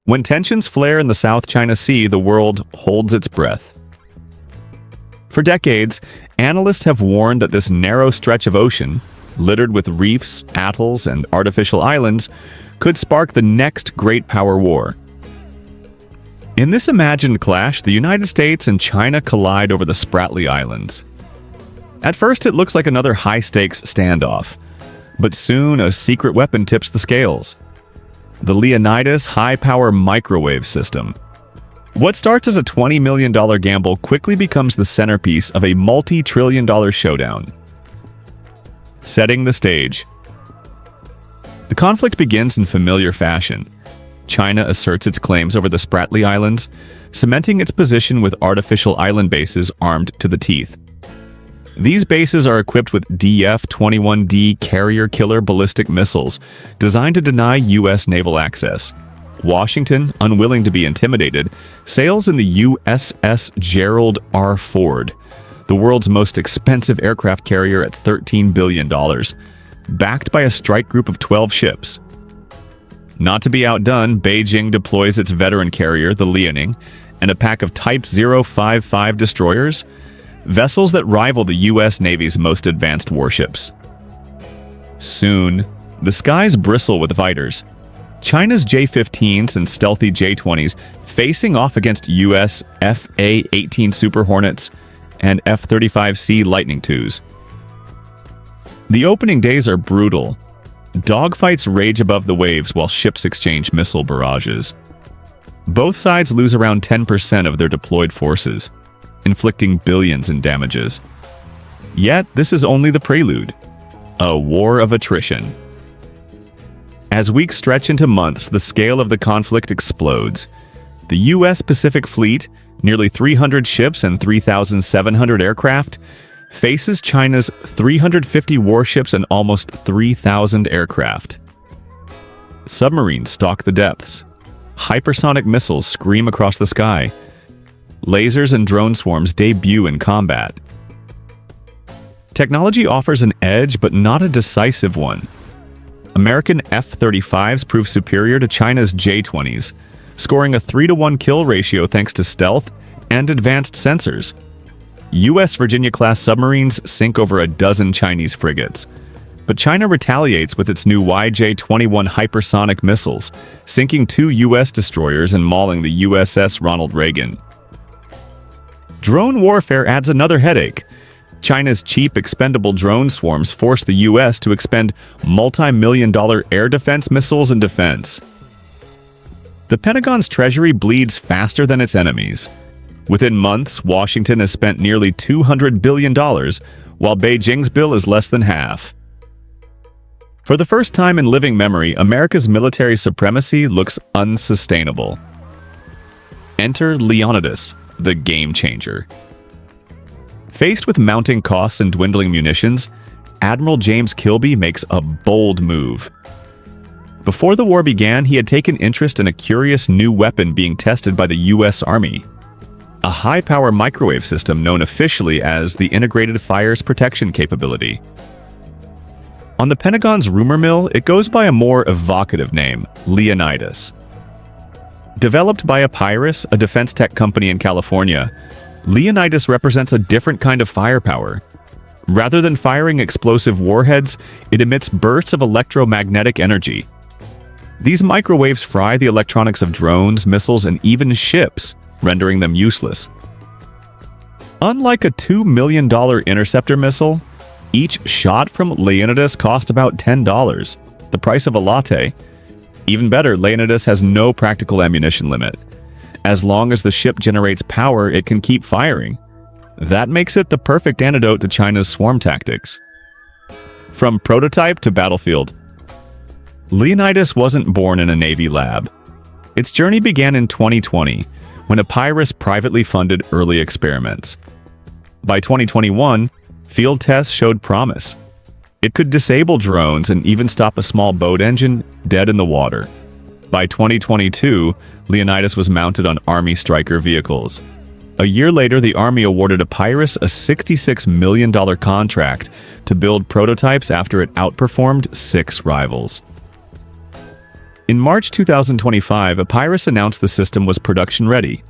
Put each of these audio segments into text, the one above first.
When tensions flare in the South China Sea, the world holds its breath. For decades, analysts have warned that this narrow stretch of ocean, littered with reefs, atolls, and artificial islands, could spark the next great power war. In this imagined clash, the United States and China collide over the Spratly Islands. At first, it looks like another high-stakes standoff, but soon a secret weapon tips the scales: the Leonidas high-power microwave system. What starts as a $20 million gamble quickly becomes the centerpiece of a multi-trillion-dollar showdown. Setting the stage. The conflict begins in familiar fashion. China asserts its claims over the Spratly Islands, cementing its position with artificial island bases armed to the teeth. These bases are equipped with DF-21D carrier-killer ballistic missiles designed to deny U.S. naval access. Washington, unwilling to be intimidated, sails in the USS Gerald R. Ford, the world's most expensive aircraft carrier at $13 billion, backed by a strike group of 12 ships. Not to be outdone, Beijing deploys its veteran carrier, the Liaoning, and a pack of Type 055 destroyers, vessels that rival the U.S. Navy's most advanced warships. Soon, the skies bristle with fighters. China's J-15s and stealthy J-20s facing off against U.S. F/A-18 Super Hornets and F-35C Lightning IIs. The opening days are brutal. Dogfights rage above the waves while ships exchange missile barrages. Both sides lose around 10% of their deployed forces, inflicting billions in damages. Yet, this is only the prelude. A war of attrition. As weeks stretch into months, the scale of the conflict explodes. The U.S. Pacific Fleet, nearly 300 ships and 3,700 aircraft, faces China's 350 warships and almost 3,000 aircraft. Submarines stalk the depths. Hypersonic missiles scream across the sky. Lasers and drone swarms debut in combat. Technology offers an edge, but not a decisive one. American F-35s prove superior to China's J-20s, scoring a 3-to-1 kill ratio thanks to stealth and advanced sensors. U.S. Virginia-class submarines sink over a dozen Chinese frigates, but China retaliates with its new YJ-21 hypersonic missiles, sinking 2 U.S. destroyers and mauling the USS Ronald Reagan. Drone warfare adds another headache. China's cheap, expendable drone swarms force the U.S. to expend multi-million-dollar air defense missiles and defense. The Pentagon's treasury bleeds faster than its enemies. Within months, Washington has spent nearly $200 billion, while Beijing's bill is less than half. For the first time in living memory, America's military supremacy looks unsustainable. Enter Leonidas, the game changer. Faced with mounting costs and dwindling munitions, Admiral James Kilby makes a bold move. Before the war began, he had taken interest in a curious new weapon being tested by the U.S. Army, a high-power microwave system known officially as the Integrated Fires Protection Capability. On the Pentagon's rumor mill, it goes by a more evocative name, Leonidas. Developed by Epirus, a defense tech company in California, Leonidas represents a different kind of firepower. Rather than firing explosive warheads, it emits bursts of electromagnetic energy. These microwaves fry the electronics of drones, missiles, and even ships, rendering them useless. Unlike a $2 million interceptor missile, each shot from Leonidas cost about $10, the price of a latte. Even better, Leonidas has no practical ammunition limit. As long as the ship generates power, it can keep firing. That makes it the perfect antidote to China's swarm tactics. From prototype to battlefield, Leonidas wasn't born in a Navy lab. Its journey began in 2020, when Epirus privately funded early experiments. By 2021, field tests showed promise. It could disable drones and even stop a small boat engine dead in the water. By 2022, Leonidas was mounted on Army Stryker vehicles. A year later, the Army awarded Epirus a $66 million contract to build prototypes after it outperformed 6 rivals. In March 2025, Epirus announced the system was production-ready.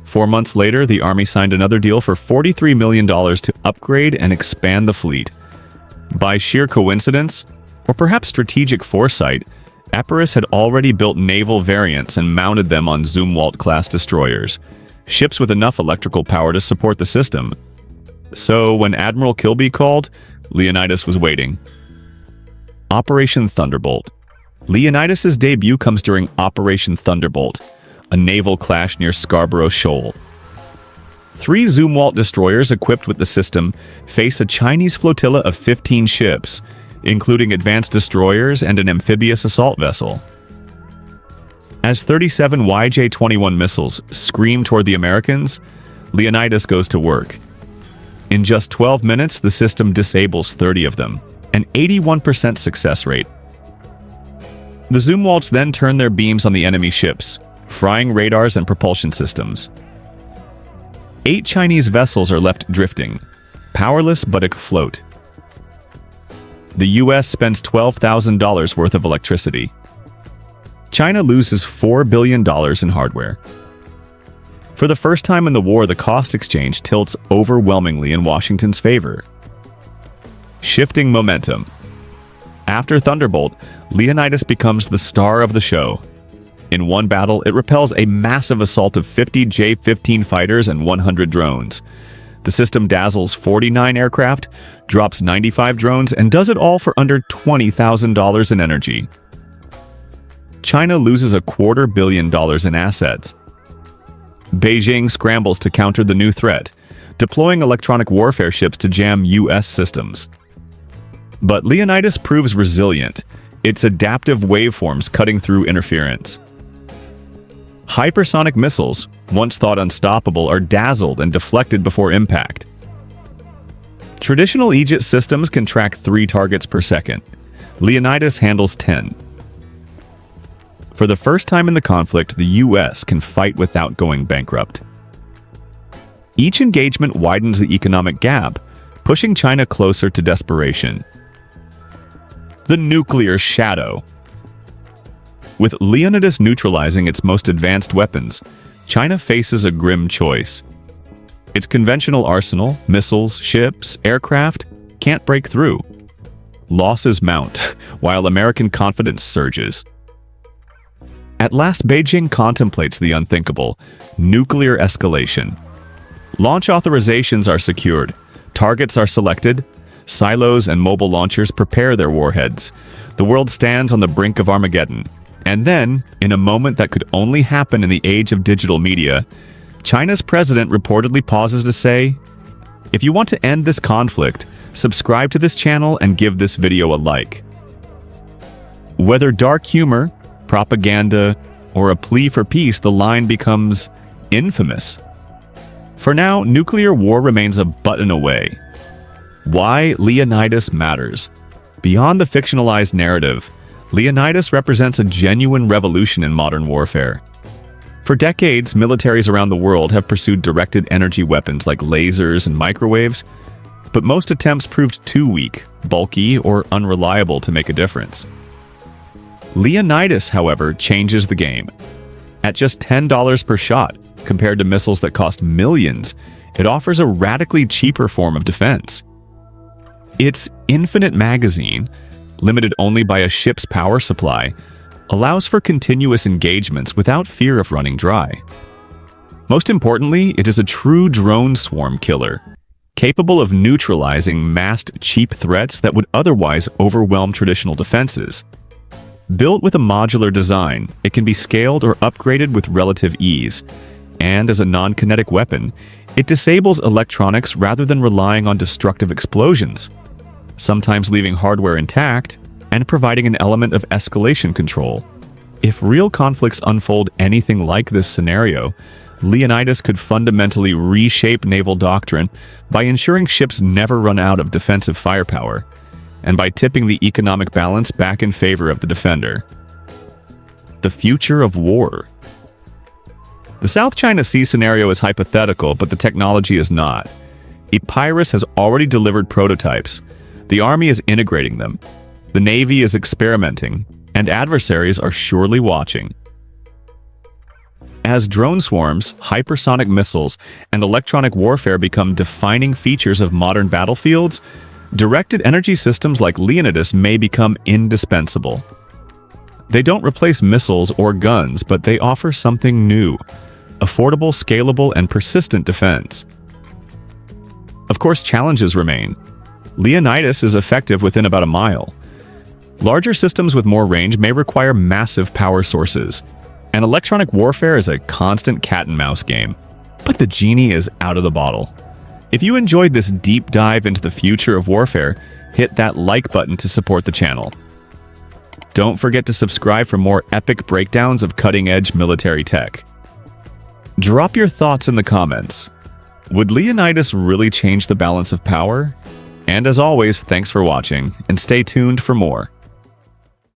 4 months later, the Army signed another deal for $43 million to upgrade and expand the fleet. By sheer coincidence, or perhaps strategic foresight, Epirus had already built naval variants and mounted them on Zumwalt-class destroyers, ships with enough electrical power to support the system. So when Admiral Kilby called, Leonidas was waiting. Operation Thunderbolt. Leonidas's debut comes during Operation Thunderbolt, a naval clash near Scarborough Shoal. 3 Zumwalt destroyers equipped with the system face a Chinese flotilla of 15 ships, including advanced destroyers and an amphibious assault vessel. As 37 YJ-21 missiles scream toward the Americans, Leonidas goes to work. In just 12 minutes, the system disables 30 of them, an 81% success rate. The Zumwalts then turn their beams on the enemy ships, frying radars and propulsion systems. 8 Chinese vessels are left drifting, powerless but afloat. The US spends $12,000 worth of electricity. China loses $4 billion in hardware. For the first time in the war, the cost exchange tilts overwhelmingly in Washington's favor. Shifting momentum. After Thunderbolt, Leonidas becomes the star of the show. In one battle, it repels a massive assault of 50 J-15 fighters and 100 drones. The system dazzles 49 aircraft, drops 95 drones, and does it all for under $20,000 in energy. China loses $250 million in assets. Beijing scrambles to counter the new threat, deploying electronic warfare ships to jam US systems. But Leonidas proves resilient, its adaptive waveforms cutting through interference. Hypersonic missiles, once thought unstoppable, are dazzled and deflected before impact. Traditional Aegis systems can track 3 targets per second. Leonidas handles 10. For the first time in the conflict, the US can fight without going bankrupt. Each engagement widens the economic gap, pushing China closer to desperation. The nuclear shadow. With Leonidas neutralizing its most advanced weapons, China faces a grim choice. Its conventional arsenal, missiles, ships, aircraft, can't break through. Losses mount, while American confidence surges. At last, Beijing contemplates the unthinkable: nuclear escalation. Launch authorizations are secured, targets are selected, silos and mobile launchers prepare their warheads. The world stands on the brink of Armageddon. And then, in a moment that could only happen in the age of digital media, China's president reportedly pauses to say, "If you want to end this conflict, subscribe to this channel and give this video a like." Whether dark humor, propaganda, or a plea for peace, the line becomes infamous. For now, nuclear war remains a button away. Why Leonidas matters. Beyond the fictionalized narrative, Leonidas represents a genuine revolution in modern warfare. For decades, militaries around the world have pursued directed energy weapons like lasers and microwaves, but most attempts proved too weak, bulky, or unreliable to make a difference. Leonidas, however, changes the game. At just $10 per shot, compared to missiles that cost millions, it offers a radically cheaper form of defense. Its infinite magazine, limited only by a ship's power supply, allows for continuous engagements without fear of running dry. Most importantly, it is a true drone swarm killer, capable of neutralizing massed cheap threats that would otherwise overwhelm traditional defenses. Built with a modular design, it can be scaled or upgraded with relative ease, and as a non-kinetic weapon, it disables electronics rather than relying on destructive explosions, sometimes leaving hardware intact and providing an element of escalation control. If real conflicts unfold anything like this scenario, Leonidas could fundamentally reshape naval doctrine by ensuring ships never run out of defensive firepower, and by tipping the economic balance back in favor of the defender. The future of war. The South China Sea scenario is hypothetical, but the technology is not. Epirus has already delivered prototypes. The Army is integrating them. The Navy is experimenting, and adversaries are surely watching. As drone swarms, hypersonic missiles, and electronic warfare become defining features of modern battlefields, directed energy systems like Leonidas may become indispensable. They don't replace missiles or guns, but they offer something new: affordable, scalable, and persistent defense. Of course, challenges remain. Leonidas is effective within about a mile. Larger systems with more range may require massive power sources, and electronic warfare is a constant cat-and-mouse game. But the genie is out of the bottle. If you enjoyed this deep dive into the future of warfare, hit that like button to support the channel. Don't forget to subscribe for more epic breakdowns of cutting-edge military tech. Drop your thoughts in the comments. Would Leonidas really change the balance of power? And as always, thanks for watching, and stay tuned for more.